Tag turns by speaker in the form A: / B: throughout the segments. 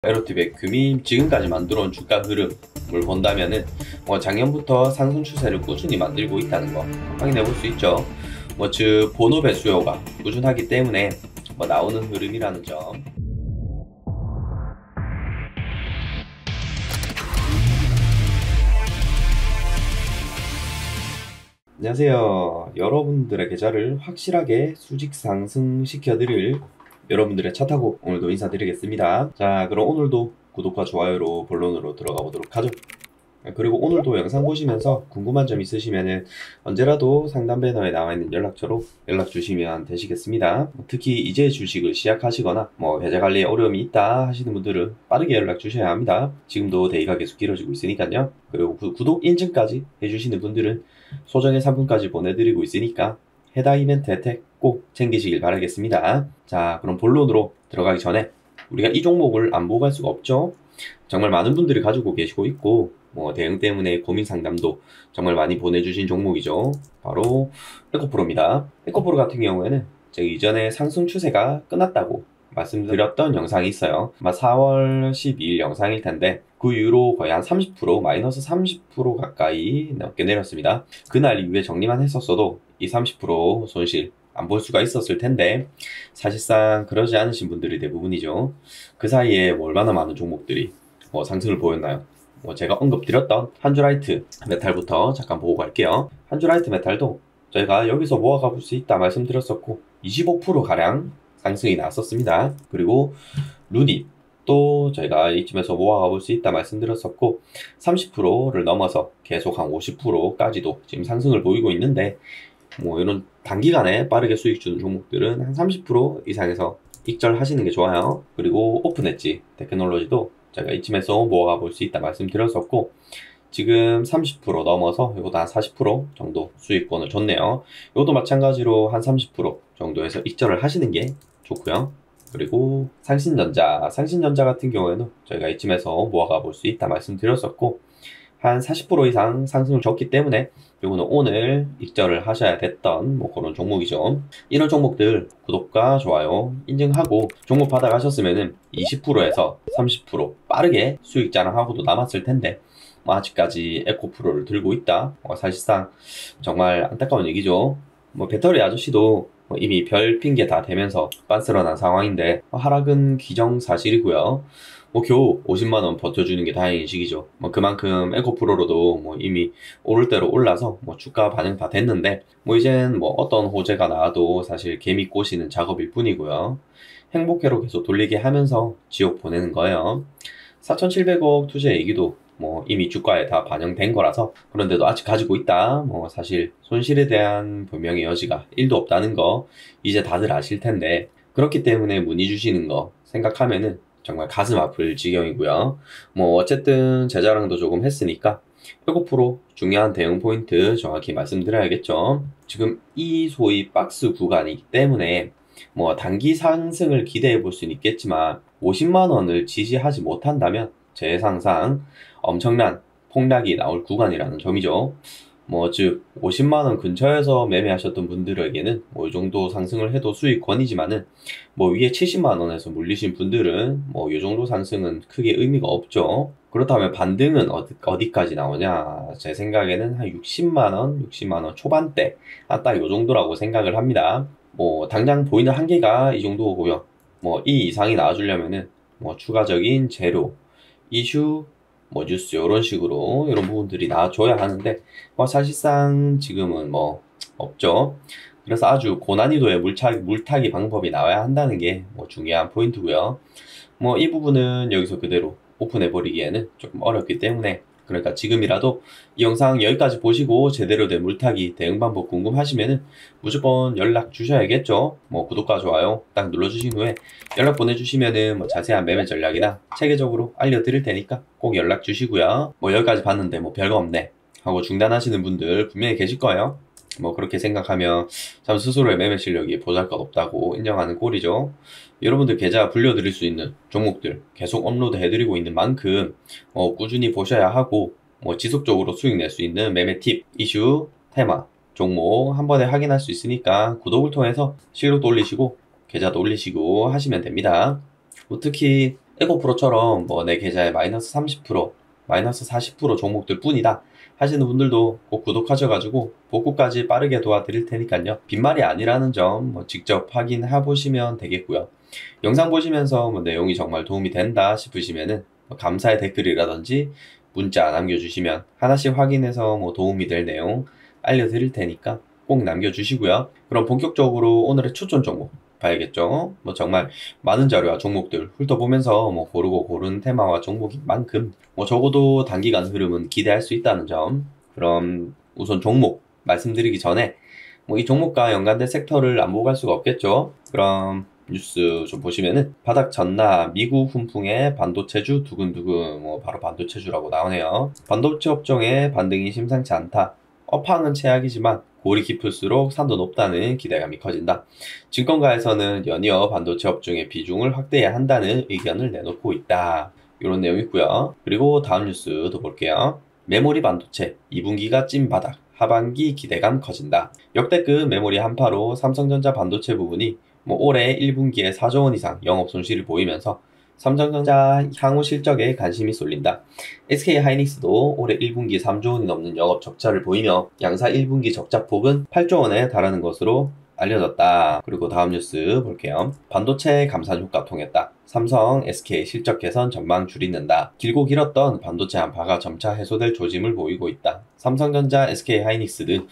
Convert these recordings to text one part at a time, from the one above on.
A: 에로티백 금이 지금까지 만들어온 주가 흐름을 본다면은 작년부터 상승 추세를 꾸준히 만들고 있다는 거 확인해 볼 수 있죠. 즉 본업의 수요가 꾸준하기 때문에 나오는 흐름이라는 점. 안녕하세요. 여러분들의 계좌를 확실하게 수직 상승시켜드릴 여러분들의 차 타고 오늘도 인사드리겠습니다. 자, 그럼 오늘도 구독과 좋아요로 본론으로 들어가 보도록 하죠. 그리고 오늘도 영상 보시면서 궁금한 점 있으시면은 언제라도 상단 배너에 나와 있는 연락처로 연락 주시면 되시겠습니다. 특히 이제 주식을 시작하시거나 계좌 관리에 어려움이 있다 하시는 분들은 빠르게 연락 주셔야 합니다. 지금도 대기가 계속 길어지고 있으니까요. 그리고 구독 인증까지 해주시는 분들은 소정의 상품까지 보내드리고 있으니까 해당 이벤트 혜택 꼭 챙기시길 바라겠습니다. 자, 그럼 본론으로 들어가기 전에 우리가 이 종목을 안 보고 갈 수가 없죠. 정말 많은 분들이 가지고 계시고 있고 대응 때문에 고민 상담도 정말 많이 보내주신 종목이죠. 바로 에코프로입니다. 에코프로 같은 경우에는 제가 이전에 상승 추세가 끝났다고 말씀드렸던 영상이 있어요. 아마 4월 12일 영상일 텐데 그 이후로 거의 한 30% 마이너스 30% 가까이 넘게 내렸습니다. 그날 이후에 정리만 했었어도 이 30% 손실 안 볼 수가 있었을 텐데 사실상 그러지 않으신 분들이 대부분이죠. 그 사이에 얼마나 많은 종목들이 상승을 보였나요? 제가 언급드렸던 한주라이트 메탈부터 잠깐 보고 갈게요. 한주라이트 메탈도 저희가 여기서 모아가 볼 수 있다 말씀드렸었고 25%가량 상승이 나왔었습니다. 그리고 루닛 또 저희가 이쯤에서 모아가 볼 수 있다 말씀드렸었고 30%를 넘어서 계속 한 50%까지도 지금 상승을 보이고 있는데 이런 단기간에 빠르게 수익 주는 종목들은 한 30% 이상에서 익절하시는 게 좋아요. 그리고 오픈엣지 테크놀로지도 제가 이쯤에서 모아가 볼 수 있다 말씀드렸었고 지금 30% 넘어서 이것도 한 40% 정도 수익권을 줬네요. 이것도 마찬가지로 한 30% 정도에서 익절을 하시는 게 좋고요. 그리고 상신전자 같은 경우에는 저희가 이쯤에서 모아가 볼 수 있다 말씀드렸었고 한 40% 이상 상승을 줬기 때문에 이거는 오늘 익절을 하셔야 됐던 그런 종목이죠. 이런 종목들 구독과 좋아요 인증하고 종목 받아가셨으면은 20%에서 30% 빠르게 수익 자랑하고도 남았을 텐데 아직까지 에코프로를 들고 있다. 사실상 정말 안타까운 얘기죠. 배터리 아저씨도 이미 별 핑계 다 대면서 빤스런한 상황인데 하락은 기정사실이고요. 겨우 50만원 버텨주는 게 다행인 시기죠. 그만큼 에코프로로도 이미 오를 대로 올라서 주가 반영 다 됐는데 이젠 어떤 호재가 나와도 사실 개미 꼬시는 작업일 뿐이고요. 행복회로 계속 돌리게 하면서 지옥 보내는 거예요. 4,700억 투자 얘기도 이미 주가에 다 반영된 거라서 그런데도 아직 가지고 있다. 사실 손실에 대한 변명의 여지가 1도 없다는 거 이제 다들 아실 텐데 그렇기 때문에 문의 주시는 거 생각하면은 정말 가슴 아플 지경이고요. 어쨌든 제 자랑도 조금 했으니까 에코프로 중요한 대응 포인트 정확히 말씀드려야겠죠. 지금 이 소위 박스 구간이기 때문에 단기 상승을 기대해 볼 수는 있겠지만 50만원을 지지하지 못한다면 제 예상상 엄청난 폭락이 나올 구간이라는 점이죠. 즉 50만원 근처에서 매매하셨던 분들에게는 이 정도 상승을 해도 수익권이지만은 위에 70만원에서 물리신 분들은 이 정도 상승은 크게 의미가 없죠. 그렇다면 반등은 어디까지 나오냐? 제 생각에는 한 60만원 초반대 딱 이 정도라고 생각을 합니다. 당장 보이는 한계가 이 정도고요. 이 이상이 나와주려면은 추가적인 재료, 이슈, 뉴스 이런 식으로 이런 부분들이 나와줘야 하는데 사실상 지금은 없죠. 그래서 아주 고난이도의 물타기 방법이 나와야 한다는 게 중요한 포인트고요. 이 부분은 여기서 그대로 오픈해버리기에는 조금 어렵기 때문에 그러니까 지금이라도 이 영상 여기까지 보시고 제대로 된 물타기 대응 방법 궁금하시면은 무조건 연락 주셔야겠죠. 구독과 좋아요 딱 눌러주신 후에 연락 보내주시면은 자세한 매매 전략이나 체계적으로 알려드릴 테니까 꼭 연락 주시고요. 여기까지 봤는데 별거 없네 하고 중단하시는 분들 분명히 계실 거예요. 그렇게 생각하면 참 스스로의 매매 실력이 보잘것없다고 인정하는 꼴이죠. 여러분들 계좌 불려드릴 수 있는 종목들 계속 업로드 해드리고 있는 만큼 꾸준히 보셔야 하고 지속적으로 수익 낼 수 있는 매매 팁, 이슈, 테마, 종목 한 번에 확인할 수 있으니까 구독을 통해서 실력도 올리시고 계좌도 올리시고 하시면 됩니다. 특히 에고프로처럼 뭐 내 계좌에 마이너스 30%, 마이너스 40% 종목들 뿐이다 하시는 분들도 꼭 구독하셔가지고 복구까지 빠르게 도와드릴 테니까요. 빈말이 아니라는 점 직접 확인해 보시면 되겠고요. 영상 보시면서 내용이 정말 도움이 된다 싶으시면은 감사의 댓글이라든지 문자 남겨주시면 하나씩 확인해서 도움이 될 내용 알려드릴 테니까 꼭 남겨주시고요. 그럼 본격적으로 오늘의 추천 종목 봐야겠죠. 정말 많은 자료와 종목들 훑어보면서 고르고 고른 테마와 종목인 만큼 적어도 단기간 흐름은 기대할 수 있다는 점. 그럼 우선 종목 말씀드리기 전에 이 종목과 연관된 섹터를 안 보고 갈 수가 없겠죠. 그럼 뉴스 좀 보시면은 바닥 전나 미국 훈풍에 반도체주 두근두근 바로 반도체주라고 나오네요. 반도체 업종의 반등이 심상치 않다. 업황은 최악이지만 골이 깊을수록 산도 높다는 기대감이 커진다. 증권가에서는 연이어 반도체 업종의 비중을 확대해야 한다는 의견을 내놓고 있다. 이런 내용 있고요. 그리고 다음 뉴스도 볼게요. 메모리 반도체 2분기가 찐 바닥. 하반기 기대감 커진다. 역대급 메모리 한파로 삼성전자 반도체 부분이 올해 1분기에 4조 원 이상 영업 손실을 보이면서 삼성전자 향후 실적에 관심이 쏠린다. SK하이닉스도 올해 1분기 3조 원이 넘는 영업 적자를 보이며 양사 1분기 적자폭은 8조 원에 달하는 것으로 알려졌다. 그리고 다음 뉴스 볼게요. 반도체 감산 효과 통했다. 삼성, SK 실적 개선 전망 줄이는다. 길고 길었던 반도체 한파가 점차 해소될 조짐을 보이고 있다. 삼성전자, SK하이닉스 등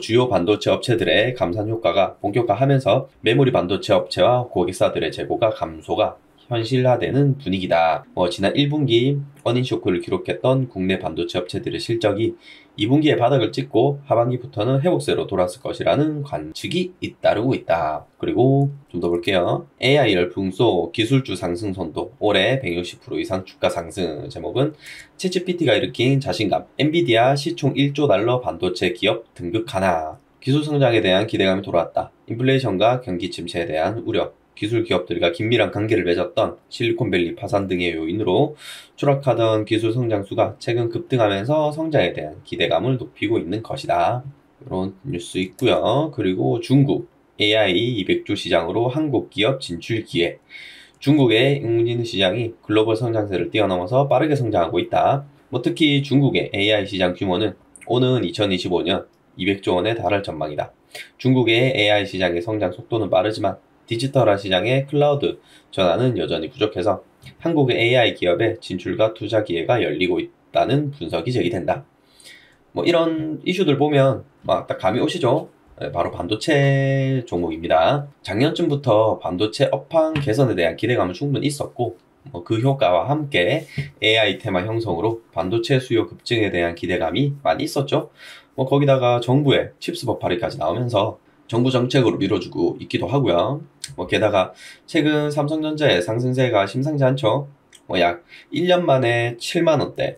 A: 주요 반도체 업체들의 감산 효과가 본격화하면서 메모리 반도체 업체와 고객사들의 재고가 감소가 현실화되는 분위기다. 지난 1분기 어닝 쇼크를 기록했던 국내 반도체 업체들의 실적이 2분기에 바닥을 찍고 하반기부터는 회복세로 돌아설 것이라는 관측이 잇따르고 있다. 그리고 좀 더 볼게요. AI 열풍소 기술주 상승 선도 올해 160% 이상 주가 상승. 제목은 챗GPT가 일으킨 자신감. 엔비디아 시총 1조 달러 반도체 기업 등극 하나. 기술 성장에 대한 기대감이 돌아왔다. 인플레이션과 경기 침체에 대한 우려. 기술 기업들과 긴밀한 관계를 맺었던 실리콘밸리 파산 등의 요인으로 추락하던 기술 성장수가 최근 급등하면서 성장에 대한 기대감을 높이고 있는 것이다. 이런 뉴스 있고요. 그리고 중국 AI 200조 시장으로 한국 기업 진출 기회. 중국의 인공지능 시장이 글로벌 성장세를 뛰어넘어서 빠르게 성장하고 있다. 특히 중국의 AI 시장 규모는 오는 2025년 200조 원에 달할 전망이다. 중국의 AI 시장의 성장 속도는 빠르지만 디지털화 시장의 클라우드 전환은 여전히 부족해서 한국의 AI 기업의 진출과 투자 기회가 열리고 있다는 분석이 제기된다. 이런 이슈들 보면 딱 감이 오시죠? 네, 바로 반도체 종목입니다. 작년쯤부터 반도체 업황 개선에 대한 기대감은 충분히 있었고 그 효과와 함께 AI 테마 형성으로 반도체 수요 급증에 대한 기대감이 많이 있었죠. 거기다가 정부의 칩스법 발의까지 나오면서 정부 정책으로 밀어주고 있기도 하고요. 게다가 최근 삼성전자의 상승세가 심상치 않죠. 약 1년 만에 7만원대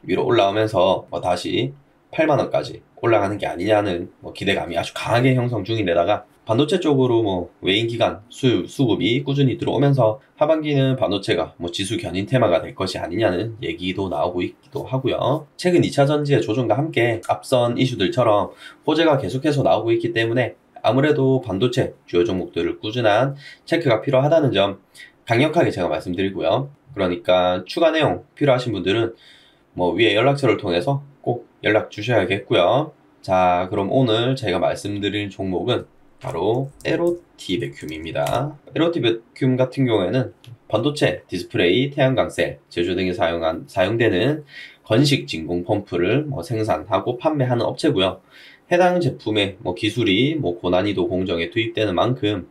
A: 위로 올라오면서 다시 8만원까지 올라가는 게 아니냐는 기대감이 아주 강하게 형성 중인데다가 반도체 쪽으로 외인 기관 수급이 꾸준히 들어오면서 하반기는 반도체가 지수 견인 테마가 될 것이 아니냐는 얘기도 나오고 있기도 하고요. 최근 2차 전지의 조정과 함께 앞선 이슈들처럼 호재가 계속해서 나오고 있기 때문에 아무래도 반도체 주요 종목들을 꾸준한 체크가 필요하다는 점 강력하게 제가 말씀드리고요. 그러니까 추가 내용 필요하신 분들은 위에 연락처를 통해서 꼭 연락 주셔야겠고요. 자, 그럼 오늘 제가 말씀드릴 종목은 바로 에로티 베큐움입니다. 에로티 베큐움 같은 경우에는 반도체, 디스플레이, 태양광 셀, 제조 등에 사용되는 건식 진공 펌프를 생산하고 판매하는 업체고요. 해당 제품의 기술이 고난이도 공정에 투입되는 만큼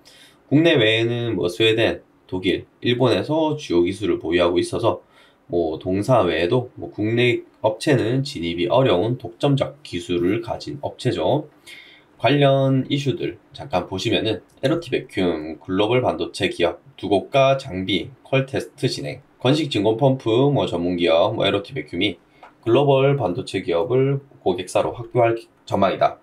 A: 국내외에는 스웨덴, 독일, 일본에서 주요 기술을 보유하고 있어서 동사 외에도 국내 업체는 진입이 어려운 독점적 기술을 가진 업체죠. 관련 이슈들 잠깐 보시면은 에로티 베큐움 글로벌 반도체 기업 두 곳과 장비 퀄 테스트 진행, 건식 진공 펌프 전문 기업 에로티 베큐움이 글로벌 반도체 기업을 고객사로 확보할 전망이다.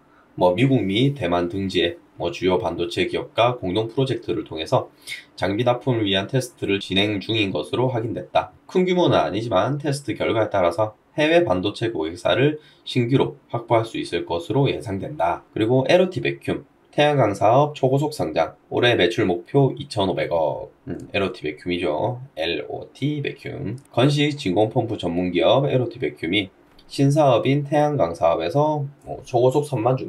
A: 미국 및 대만 등지의 주요 반도체 기업과 공동 프로젝트를 통해서 장비 납품을 위한 테스트를 진행 중인 것으로 확인됐다. 큰 규모는 아니지만 테스트 결과에 따라서 해외 반도체 고객사를 신규로 확보할 수 있을 것으로 예상된다. 그리고 에로티 베큐움 태양광 사업 초고속 성장, 올해 매출 목표 2,500억. LOT 베큐이죠. LOT 베큐. 건식 진공펌프 전문기업 LOT 베큐이 신사업인 태양광 사업에서 초고속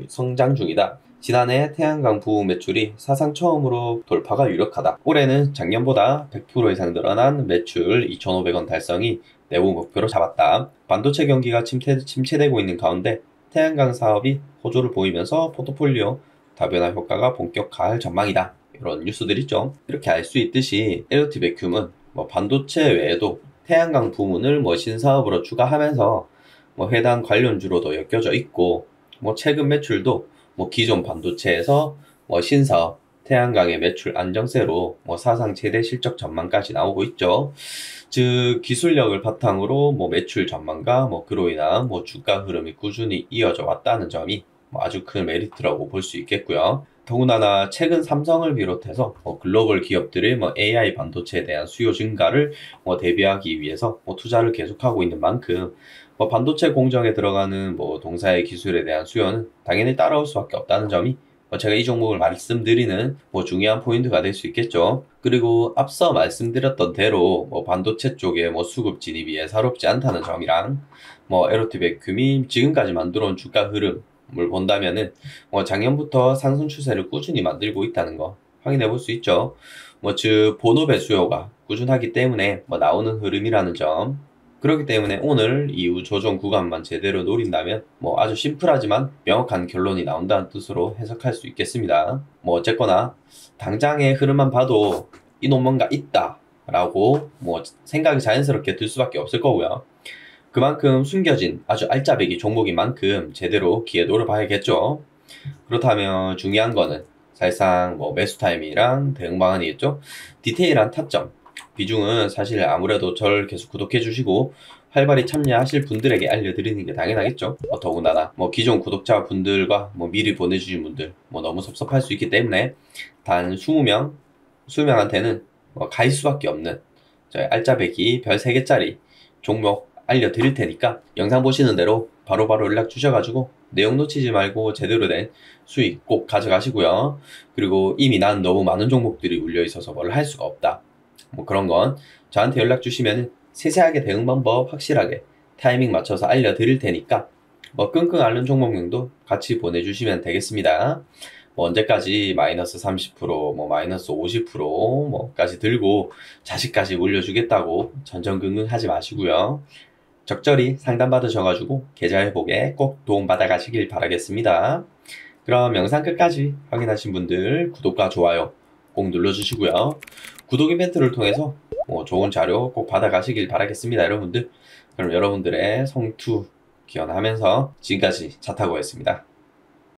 A: 성장 중이다. 지난해 태양광 부문 매출이 사상 처음으로 돌파가 유력하다. 올해는 작년보다 100% 이상 늘어난 매출 2,500원 달성이 내부 목표로 잡았다. 반도체 경기가 침체되고 있는 가운데 태양광 사업이 호조를 보이면서 포트폴리오 다변화 효과가 본격화할 전망이다. 이런 뉴스들 있죠. 이렇게 알 수 있듯이 LOT 베큐은 반도체 외에도 태양광 부문을 신사업으로 추가하면서 해당 관련주로도 엮여져 있고, 최근 매출도 기존 반도체에서 신사업, 태양광의 매출 안정세로 사상 최대 실적 전망까지 나오고 있죠. 즉 기술력을 바탕으로 매출 전망과 그로 인한 주가 흐름이 꾸준히 이어져 왔다는 점이 아주 큰 메리트라고 볼 수 있겠고요. 더군다나 최근 삼성을 비롯해서 글로벌 기업들의 AI 반도체에 대한 수요 증가를 대비하기 위해서 투자를 계속하고 있는 만큼 반도체 공정에 들어가는 동사의 기술에 대한 수요는 당연히 따라올 수밖에 없다는 점이 제가 이 종목을 말씀드리는 중요한 포인트가 될 수 있겠죠. 그리고 앞서 말씀드렸던 대로 반도체 쪽에 수급 진입이 예사롭지 않다는 점이랑 LOT 베큐이 지금까지 만들어온 주가 흐름을 본다면은 작년부터 상승 추세를 꾸준히 만들고 있다는 거 확인해 볼 수 있죠. 즉 본업의 수요가 꾸준하기 때문에 나오는 흐름이라는 점. 그렇기 때문에 오늘 이후 조정 구간만 제대로 노린다면 아주 심플하지만 명확한 결론이 나온다는 뜻으로 해석할 수 있겠습니다. 어쨌거나 당장의 흐름만 봐도 이놈 뭔가 있다 라고 생각이 자연스럽게 들 수밖에 없을 거고요. 그만큼 숨겨진 아주 알짜배기 종목인 만큼 제대로 기회 노려봐야겠죠. 그렇다면 중요한 거는 사실상 매수 타이밍이랑 대응 방안이겠죠. 디테일한 타점 비중은 사실 아무래도 저를 계속 구독해 주시고 활발히 참여하실 분들에게 알려드리는 게 당연하겠죠. 더군다나 기존 구독자분들과 미리 보내주신 분들 너무 섭섭할 수 있기 때문에 단 20명, 20명한테는 가일 수밖에 없는 저희 알짜배기 별 3개짜리 종목 알려드릴 테니까 영상 보시는 대로 바로바로 연락 주셔가지고 내용 놓치지 말고 제대로 된 수익 꼭 가져가시고요. 그리고 이미 난 너무 많은 종목들이 울려있어서 뭘 할 수가 없다. 그런 건 저한테 연락 주시면 세세하게 대응 방법 확실하게 타이밍 맞춰서 알려드릴 테니까 끙끙 앓는 종목명도 같이 보내주시면 되겠습니다. 언제까지 마이너스 30%, 마이너스 50%까지 들고 자식까지 물려주겠다고 전전긍긍 하지 마시고요. 적절히 상담받으셔가지고 계좌 회복에 꼭 도움받아 가시길 바라겠습니다. 그럼 영상 끝까지 확인하신 분들 구독과 좋아요 꼭 눌러주시고요. 구독 이벤트를 통해서 좋은 자료 꼭 받아가시길 바라겠습니다, 여러분들. 그럼 여러분들의 성투 기원하면서 지금까지 차타고였습니다.